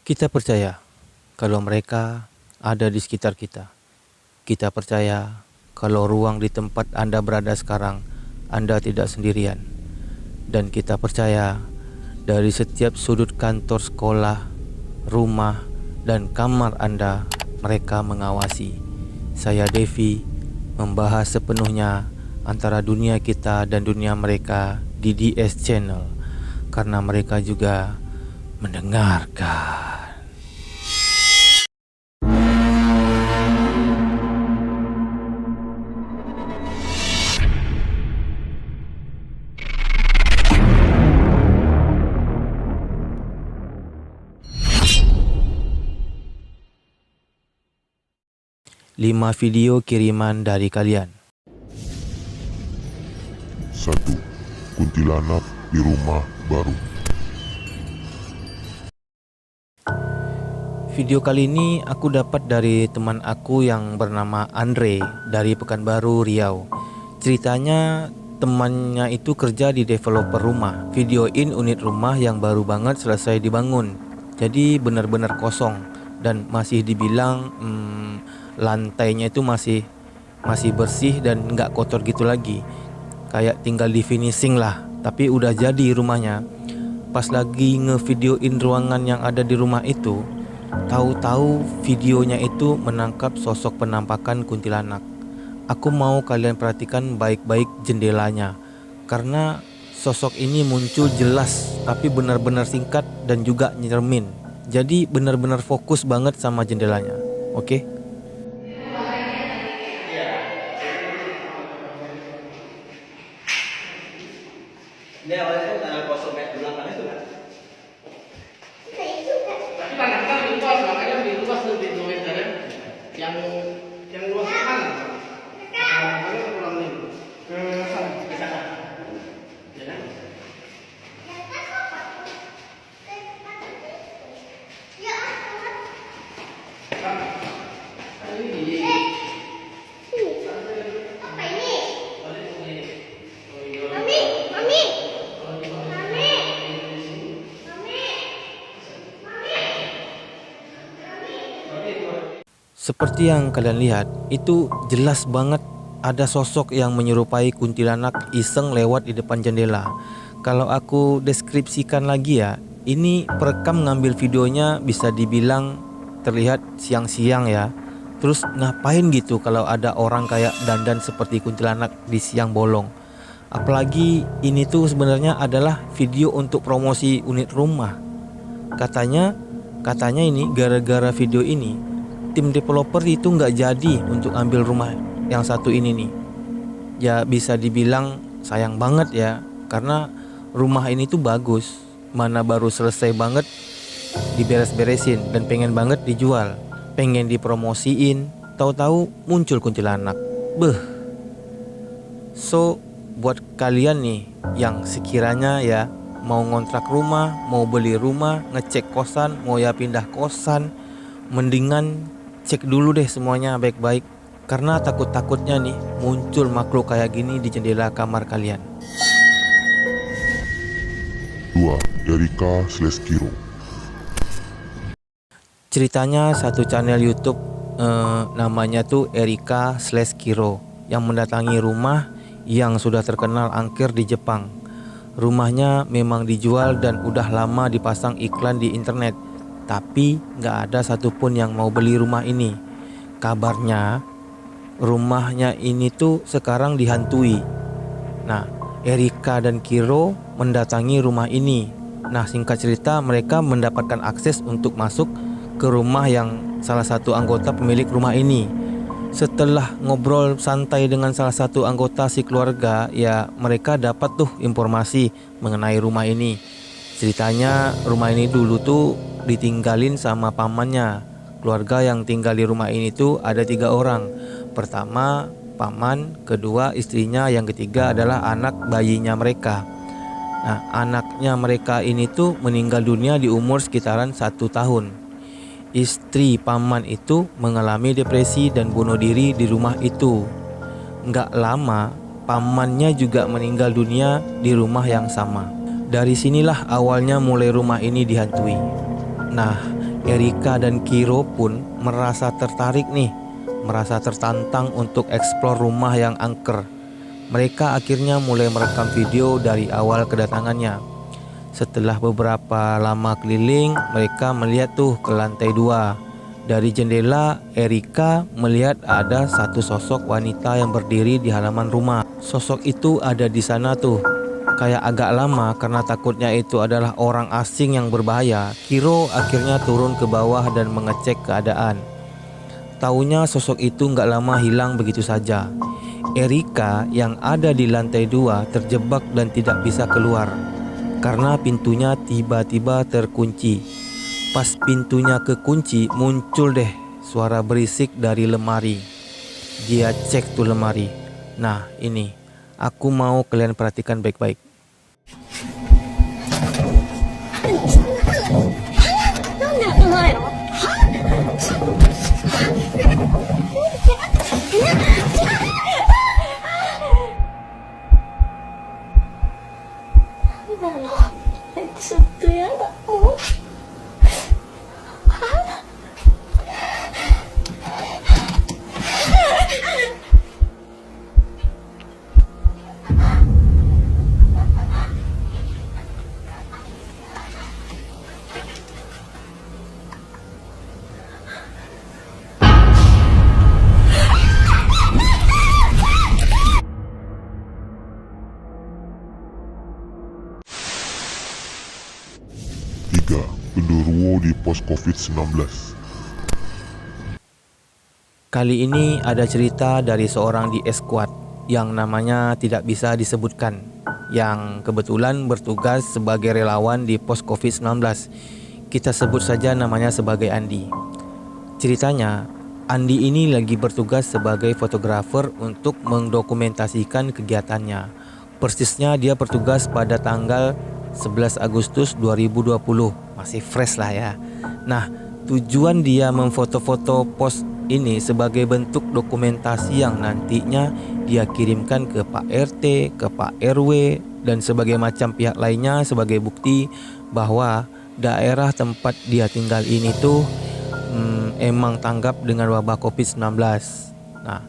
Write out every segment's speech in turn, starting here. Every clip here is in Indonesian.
Kita percaya kalau mereka ada di sekitar kita. Kita percaya kalau ruang di tempat Anda berada sekarang, Anda tidak sendirian. Dan kita percaya dari setiap sudut kantor, sekolah, rumah, dan kamar Anda, mereka mengawasi. Saya Devi membahas sepenuhnya antara dunia kita dan dunia mereka di DS Channel, karena mereka juga mendengarkan. Lima video kiriman dari kalian. 1. Kuntilanak di rumah baru. Video kali ini aku dapat dari teman aku yang bernama Andre dari Pekanbaru, Riau. Ceritanya temannya itu kerja di developer rumah, videoin unit rumah yang baru banget selesai dibangun. Jadi benar-benar kosong dan masih dibilang lantainya itu masih bersih dan nggak kotor gitu lagi. Kayak tinggal di finishing lah, tapi udah jadi rumahnya. Pas lagi ngevideoin ruangan yang ada di rumah itu, tahu-tahu videonya itu menangkap sosok penampakan kuntilanak. Aku mau kalian perhatikan baik-baik jendelanya, karena sosok ini muncul jelas tapi benar-benar singkat dan juga nyermin. Jadi benar-benar fokus banget sama jendelanya. Oke? Dia awalnya itu kosong kayak belakang itu kan? Tapi kan lebih luas, makanya lebih luas lebih 2 meter ya. Yang luas ke mana? Kalau kurang ini ke sana, ke sana. Ya kan? Seperti yang kalian lihat, itu jelas banget ada sosok yang menyerupai kuntilanak iseng lewat di depan jendela. Kalau aku deskripsikan lagi ya, ini perekam ngambil videonya bisa dibilang terlihat siang-siang ya. Terus ngapain gitu kalau ada orang kayak dandan seperti kuntilanak di siang bolong. Apalagi ini tuh sebenarnya adalah video untuk promosi unit rumah. Katanya ini gara-gara video ini tim developer itu nggak jadi untuk ambil rumah yang satu ini nih. Ya bisa dibilang sayang banget ya, karena rumah ini tuh bagus, mana baru selesai banget diberes-beresin dan pengen banget dijual, pengen dipromosiin, tahu-tahu muncul kuntilanak. Beh. So buat kalian nih yang sekiranya ya mau ngontrak rumah, mau beli rumah, ngecek kosan, mau ya pindah kosan, mendingan cek dulu deh semuanya baik-baik, karena takut-takutnya nih muncul makhluk kayak gini di jendela kamar kalian. 2. Erika/Kiro. Ceritanya satu channel YouTube namanya tuh Erika/Kiro yang mendatangi rumah yang sudah terkenal angker di Jepang. Rumahnya memang dijual dan udah lama dipasang iklan di internet, tapi nggak ada satupun yang mau beli rumah ini. Kabarnya rumahnya ini tuh sekarang dihantui. Nah, Erika dan Kiro mendatangi rumah ini. Nah, singkat cerita mereka mendapatkan akses untuk masuk ke rumah yang salah satu anggota pemilik rumah ini. Setelah ngobrol santai dengan salah satu anggota si keluarga, ya mereka dapat tuh informasi mengenai rumah ini. Ceritanya rumah ini dulu tuh ditinggalin sama pamannya. Keluarga yang tinggal di rumah ini tuh ada 3 orang. Pertama paman, kedua istrinya, yang ketiga adalah anak bayinya mereka. Nah, anaknya mereka ini tuh meninggal dunia di umur sekitaran 1 tahun. Istri paman itu mengalami depresi dan bunuh diri di rumah itu. Nggak lama pamannya juga meninggal dunia di rumah yang sama. Dari sinilah awalnya mulai rumah ini dihantui. Nah, Erika dan Kiro pun merasa tertarik nih, merasa tertantang untuk eksplor rumah yang angker. Mereka akhirnya mulai merekam video dari awal kedatangannya. Setelah beberapa lama keliling, mereka melihat tuh ke lantai 2. Dari jendela, Erika melihat ada satu sosok wanita yang berdiri di halaman rumah. Sosok itu ada di sana tuh, kayak agak lama karena takutnya itu adalah orang asing yang berbahaya. Kiro akhirnya turun ke bawah dan mengecek keadaan. Taunya sosok itu nggak lama hilang begitu saja. Erika yang ada di lantai 2 terjebak dan tidak bisa keluar karena pintunya tiba-tiba terkunci. Pas pintunya kekunci, muncul deh suara berisik dari lemari. Dia cek tuh lemari. Nah ini, aku mau kalian perhatikan baik-baik. Tiga, genderuwo di pos COVID-19. Kali ini ada cerita dari seorang di Esquad yang namanya tidak bisa disebutkan, yang kebetulan bertugas sebagai relawan di pos COVID-19. Kita sebut saja namanya sebagai Andi. Ceritanya, Andi ini lagi bertugas sebagai fotografer untuk mendokumentasikan kegiatannya. Persisnya dia bertugas pada tanggal 11 Agustus 2020. Masih fresh lah ya. Nah, tujuan dia memfoto-foto pos ini sebagai bentuk dokumentasi yang nantinya dia kirimkan ke Pak RT, ke Pak RW, dan sebagai macam pihak lainnya sebagai bukti bahwa daerah tempat dia tinggal ini tuh emang tanggap dengan wabah COVID-19. Nah,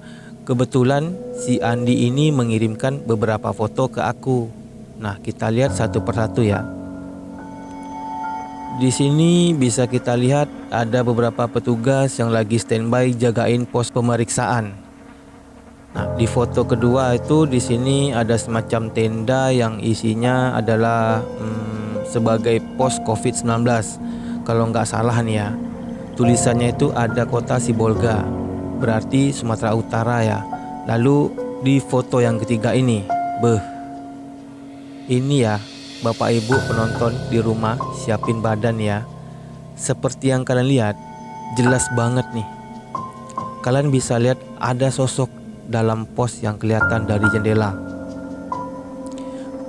kebetulan si Andi ini mengirimkan beberapa foto ke aku. Nah, kita lihat satu persatu ya. Di sini bisa kita lihat ada beberapa petugas yang lagi standby jagain pos pemeriksaan. Nah, di foto kedua itu di sini ada semacam tenda yang isinya adalah sebagai pos COVID-19. Kalau nggak salah nih ya. Tulisannya itu ada kota Sibolga, berarti Sumatera Utara ya. Lalu di foto yang ketiga ini, ini ya Bapak Ibu penonton di rumah, siapin badan ya. Seperti yang kalian lihat, jelas banget nih. Kalian bisa lihat ada sosok dalam pos yang kelihatan dari jendela.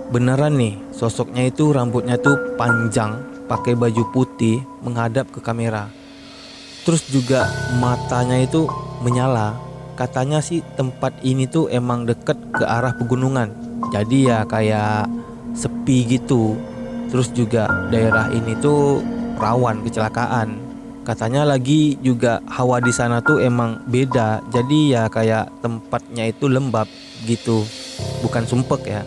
Beneran nih, sosoknya itu rambutnya tuh panjang, pakai baju putih, menghadap ke kamera. Terus juga matanya itu menyala. Katanya sih tempat ini tuh emang deket ke arah pegunungan. Jadi ya kayak sepi gitu. Terus juga daerah ini tuh rawan kecelakaan. Katanya lagi juga hawa di sana tuh emang beda. Jadi ya kayak tempatnya itu lembab gitu. Bukan sumpek ya.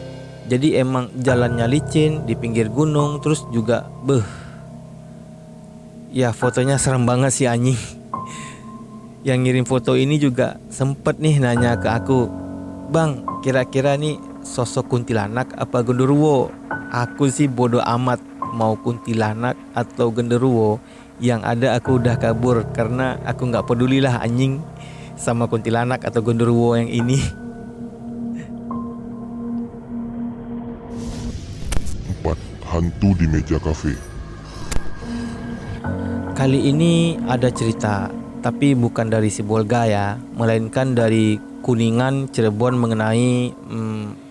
Jadi emang jalannya licin di pinggir gunung. Terus juga ya fotonya serem banget sih anjing. Yang ngirim foto ini juga sempet nih nanya ke aku, "Bang, kira-kira nih sosok kuntilanak apa genderuwo?" Aku sih bodoh amat mau kuntilanak atau genderuwo. Yang ada aku udah kabur karena aku gak peduli lah anjing sama kuntilanak atau genderuwo yang ini. 4. Hantu di meja kafe. Kali ini ada cerita, tapi bukan dari Sibolga ya, melainkan dari Kuningan, Cirebon mengenai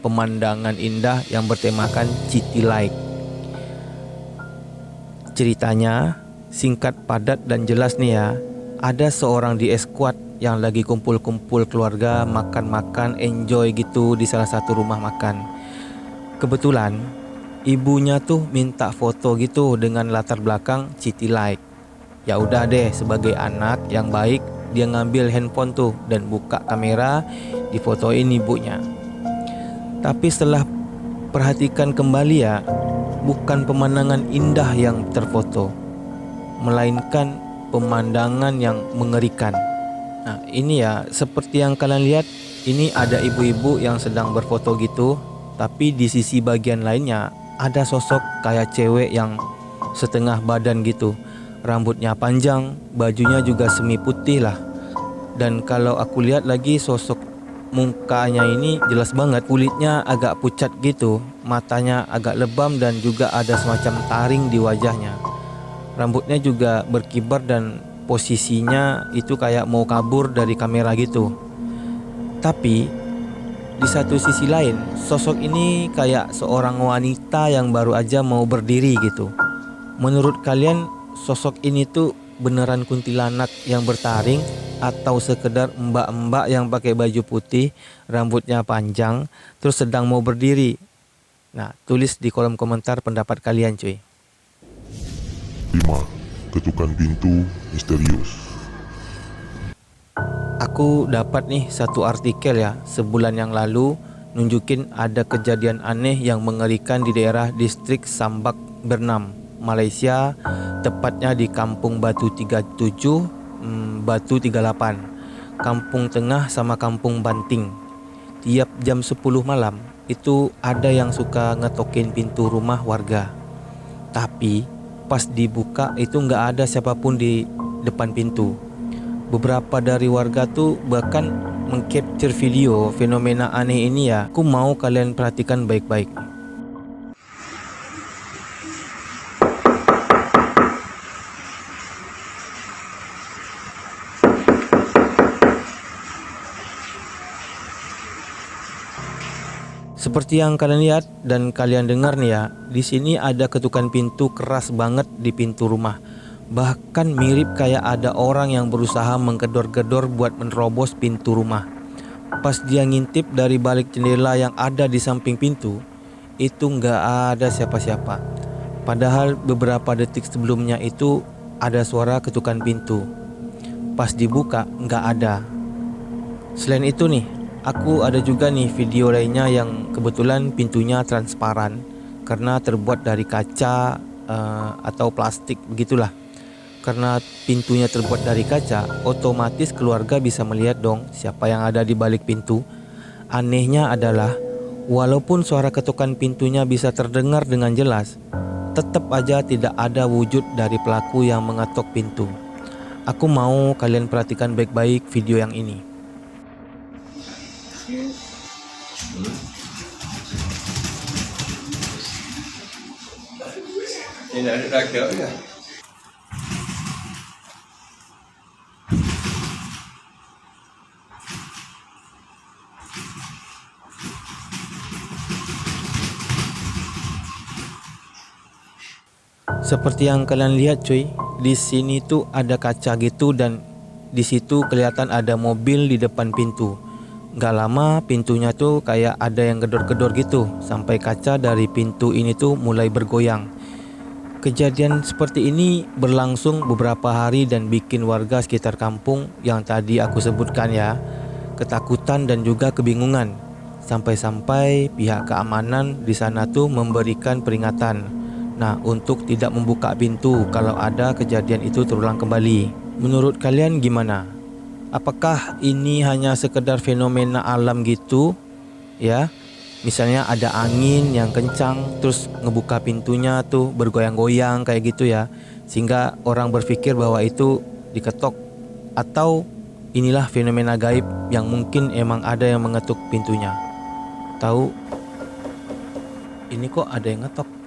pemandangan indah yang bertemakan City Lake. Ceritanya singkat, padat, dan jelas nih ya. Ada seorang di Esquad yang lagi kumpul-kumpul keluarga, makan-makan, enjoy gitu di salah satu rumah makan. Kebetulan ibunya tuh minta foto gitu dengan latar belakang City Lake. Ya udah deh, sebagai anak yang baik, dia ngambil handphone tuh dan buka kamera, difotoin ibunya. Tapi setelah perhatikan kembali ya, bukan pemandangan indah yang terfoto, melainkan pemandangan yang mengerikan. Nah ini ya, seperti yang kalian lihat, ini ada ibu-ibu yang sedang berfoto gitu. Tapi di sisi bagian lainnya ada sosok kayak cewek yang setengah badan gitu. Rambutnya panjang, bajunya juga semi putih lah. Dan kalau aku lihat lagi sosok mukanya ini jelas banget, kulitnya agak pucat gitu, matanya agak lebam dan juga ada semacam taring di wajahnya. Rambutnya juga berkibar dan posisinya itu kayak mau kabur dari kamera gitu. Tapi di satu sisi lain, sosok ini kayak seorang wanita yang baru aja mau berdiri gitu. Menurut kalian sosok ini tuh beneran kuntilanak yang bertaring atau sekedar mbak-mbak yang pakai baju putih, rambutnya panjang, terus sedang mau berdiri? Nah, tulis di kolom komentar pendapat kalian cuy. 5. Ketukan pintu misterius. Aku dapat nih satu artikel ya, sebulan yang lalu nunjukin ada kejadian aneh yang mengerikan di daerah distrik Sambak Bernam, Malaysia, tepatnya di Kampung Batu 37, Batu 38, Kampung Tengah sama Kampung Banting. Tiap jam 10 malam itu ada yang suka ngetokin pintu rumah warga. Tapi pas dibuka itu nggak ada siapapun di depan pintu. Beberapa dari warga tuh bahkan mengcapture video fenomena aneh ini ya. Aku mau kalian perhatikan baik-baik. Seperti yang kalian lihat dan kalian dengar nih ya, di sini ada ketukan pintu keras banget di pintu rumah. Bahkan mirip kayak ada orang yang berusaha menggedor-gedor buat menerobos pintu rumah. Pas dia ngintip dari balik jendela yang ada di samping pintu, itu nggak ada siapa-siapa. Padahal beberapa detik sebelumnya itu ada suara ketukan pintu. Pas dibuka nggak ada. Selain itu nih, aku ada juga nih video lainnya yang kebetulan pintunya transparan karena terbuat dari kaca atau plastik begitulah. Karena pintunya terbuat dari kaca, otomatis keluarga bisa melihat dong siapa yang ada di balik pintu. Anehnya adalah walaupun suara ketukan pintunya bisa terdengar dengan jelas, tetap aja tidak ada wujud dari pelaku yang mengetok pintu. Aku mau kalian perhatikan baik-baik video yang ini. Ini ada rakyat ya. Seperti yang kalian lihat cuy, di sini tuh ada kaca gitu dan di situ kelihatan ada mobil di depan pintu. Gak lama pintunya tuh kayak ada yang gedor-gedor gitu sampai kaca dari pintu ini tuh mulai bergoyang. Kejadian seperti ini berlangsung beberapa hari dan bikin warga sekitar kampung yang tadi aku sebutkan ya ketakutan dan juga kebingungan. Sampai-sampai pihak keamanan di sana tuh memberikan peringatan. Nah, untuk tidak membuka pintu kalau ada kejadian itu terulang kembali. Menurut kalian gimana? Apakah ini hanya sekedar fenomena alam gitu? Ya, misalnya ada angin yang kencang terus ngebuka pintunya tuh bergoyang-goyang kayak gitu ya, sehingga orang berpikir bahwa itu diketok. Atau inilah fenomena gaib yang mungkin emang ada yang mengetuk pintunya. Tahu, ini kok ada yang ngetok.